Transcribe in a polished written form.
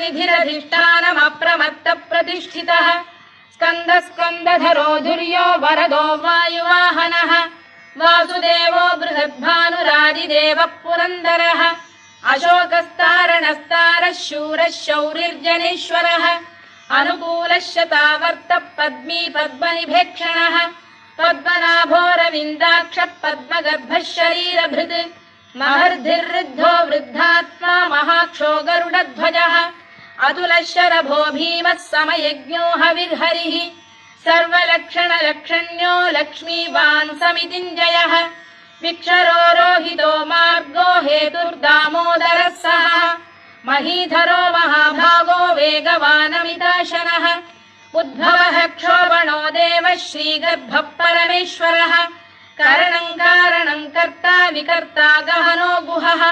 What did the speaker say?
निधिरधिष्ठानमप्रमत्तप्रतिष्ठितः स्कन्दस्कन्दधरो धुर्यो वरदो वायुवाहनः वासुदेवो बृहद्भानुरादिदेवः पुरन्दरः अशोकस्तारणस्तारः शूरः शौरिर्जनेश्वरः अनुकूलः शतावर्तः पद्मी पद्मनिभेक्षणः पद्मनाभोरविन्दाक्षः पद्मगर्भः शरीरभृत् महर्धिर्वृद्धो वृद्धात्मा महाक्षो गरुडध्वजः अतुलः शरभो भीमः समयज्ञो हविर्हरिः सर्वलक्षणलक्षण्यो लक्ष्मीवान् समितिञ्जयः विक्षरो रोहितो मार्गो हेतुर्दामोदरः सः महीधरो महाभागो वेगवानमिताशनः उद्भवः क्षोभणो देवः श्रीगर्भः परमेश्वरः करणं कारणं कर्ता विकर्ता गहनो गुहः